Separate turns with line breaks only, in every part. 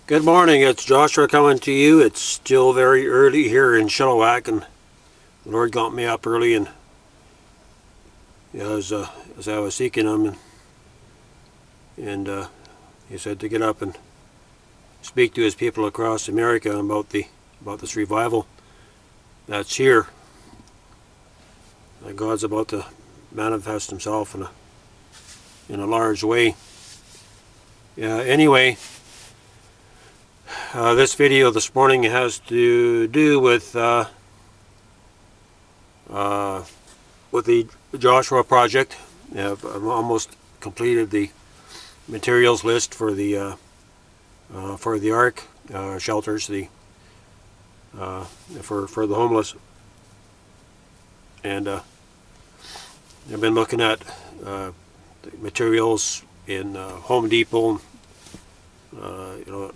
Good morning, it's Joshua coming to you. It's still very early here in Chilliwack, and the Lord got me up early, and as I was seeking Him, and He said to get up and speak to His people across America about this revival that's here. That God's about to manifest Himself in a large way. Anyway. This video this morning has to do with the Joshua project. I've almost completed the materials list for the ark shelters, for the homeless, and I've been looking at the materials in Home Depot.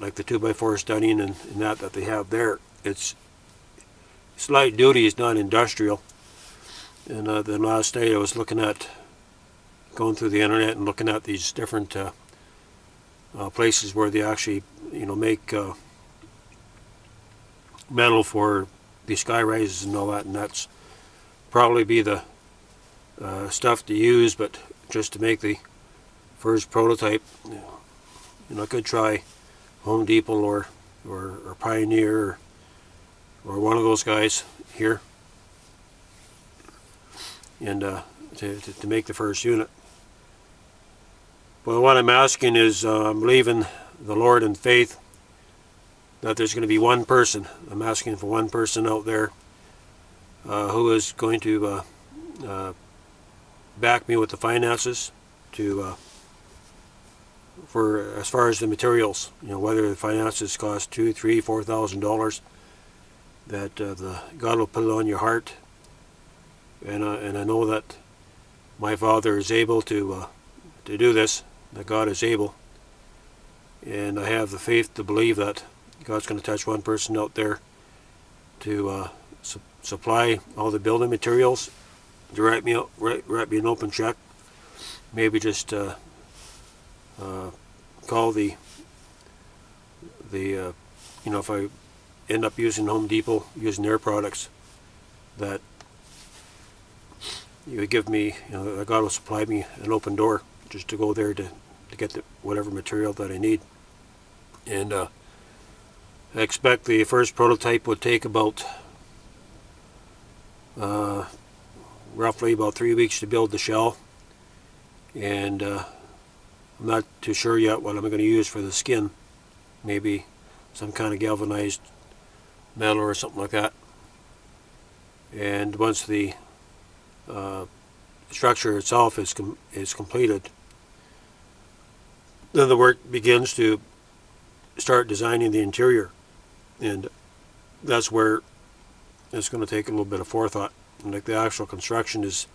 Like the 2x4 studying and that they have there. It's light duty, it's not industrial. And then last night I was going through the internet and looking at these different places where they actually make metal for the sky rises and all that, and that's probably be the stuff to use. But just to make the first prototype, I could try Home Depot or Pioneer or one of those guys here, and to make the first unit. But what I'm asking is, I'm believing the Lord in faith that there's going to be one person. I'm asking for one person out there who is going to back me with the finances for as far as the materials, whether the finances cost $2,000, $3,000, $4,000, that God will put it on your heart, and I know that my Father is able to do this, that God is able, and I have the faith to believe that God's going to touch one person out there to supply all the building materials, to write me an open check, maybe just call the if I end up using Home Depot, using their products, that you would give me, that God will supply me an open door just to go there to get whatever material that I need. And I expect the first prototype would take about roughly about 3 weeks to build the shell, and I'm not too sure yet what I'm going to use for the skin. Maybe some kind of galvanized metal or something like that. And once the structure itself is completed, then the work begins to start designing the interior. And that's where it's going to take a little bit of forethought. And like the actual construction is,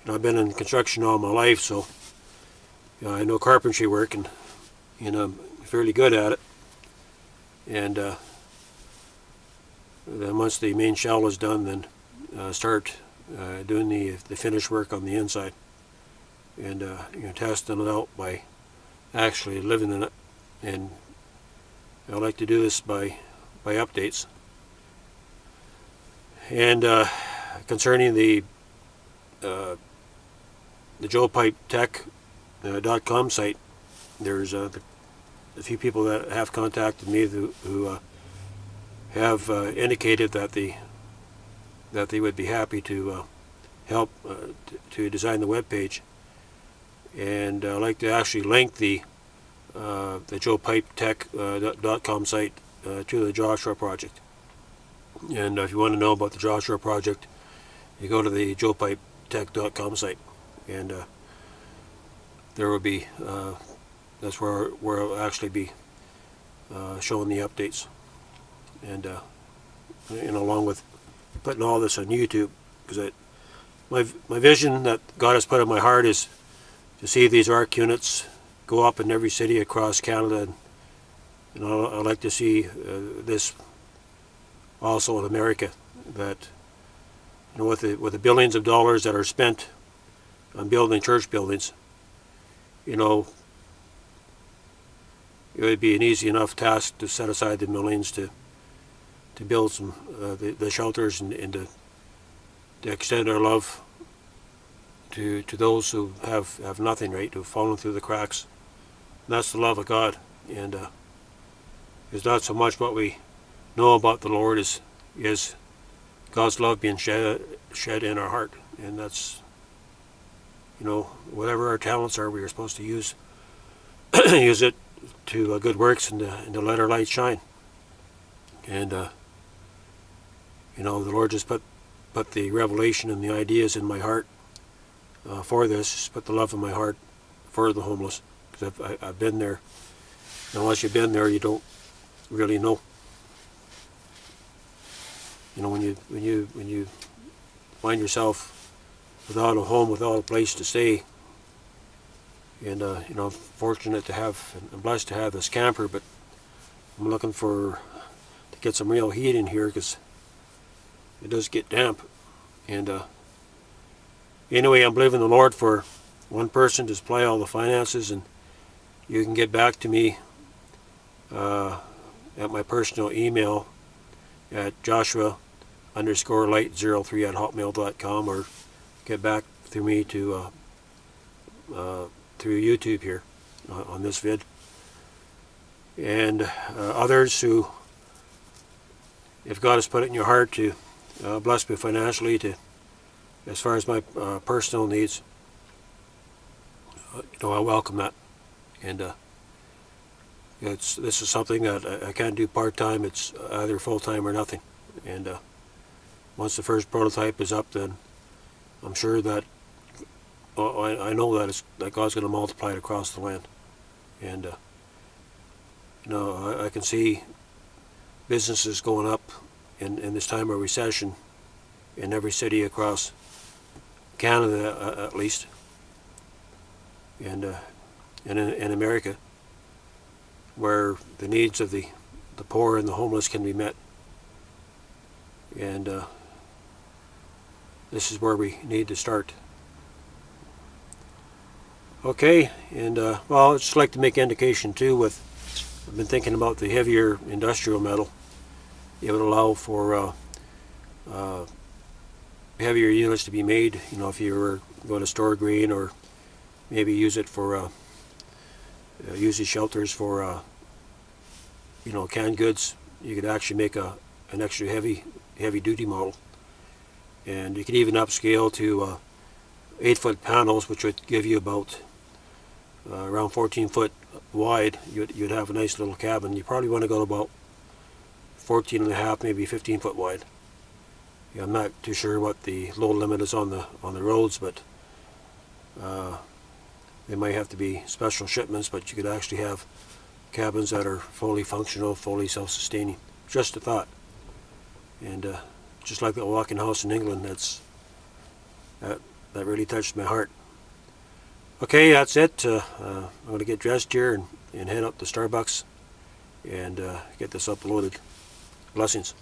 I've been in construction all my life, so I know carpentry work, and I'm fairly good at it. And then once the main shell is done, then start doing the finish work on the inside, and testing it out by actually living in it. And I like to do this by updates. And concerning the JobTechcom site, there's a few people that have contacted me who have indicated that they would be happy to help to design the web page, and I'd like to actually link the JobTechcom site to the Joshua project. And if you want to know about the Joshua project, you go to the JobTechcom site, and there will be that's where I'll actually be showing the updates, and along with putting all this on YouTube, because my vision that God has put in my heart is to see these ARC units go up in every city across Canada, and I'd like to see this also in America, that with the billions of dollars that are spent on building church buildings, it would be an easy enough task to set aside the millions to build some the shelters and to extend our love to those who have nothing, right, who've fallen through the cracks. And that's the love of God. And it's not so much what we know about the Lord is God's love being shed in our heart. And that's, whatever our talents are, we are supposed to use use it to good works and to let our light shine. And the Lord just put the revelation and the ideas in my heart for this. Just put the love in my heart for the homeless, because I've been there. And unless you've been there, you don't really know. When you find yourself without a home, without a place to stay, and fortunate to have and blessed to have this camper, but I'm looking to get some real heat in here because it does get damp. And anyway, I'm believing the Lord for one person to supply all the finances, and you can get back to me at my personal email at joshua_light03@hotmail.com, or get back through me to through YouTube here on this vid. And others who, if God has put it in your heart to bless me financially, as far as my personal needs, I welcome that. And this is something that I can't do part-time. It's either full-time or nothing. And once the first prototype is up, then I'm sure that I know that God's going to multiply it across the land. And I can see businesses going up in this time of recession in every city across Canada, at least, and in America, where the needs of the poor and the homeless can be met. And this is where we need to start. Okay, and well, I'd just like to make indication too I've been thinking about the heavier industrial metal. It would allow for heavier units to be made, if you were going to store grain, or maybe use it for use these shelters for canned goods. You could actually make an extra heavy duty model, and you could even upscale to 8-foot panels, which would give you about around 14 foot wide. You'd have a nice little cabin. You probably want to go to about 14 and a half, maybe 15 foot wide. Yeah, I'm not too sure what the load limit is on the roads, but they might have to be special shipments. But you could actually have cabins that are fully functional, fully self-sustaining. Just a thought. And just like that walking house in England, that really touched my heart. Okay, that's it. I'm going to get dressed here and head up to Starbucks and get this uploaded. Blessings.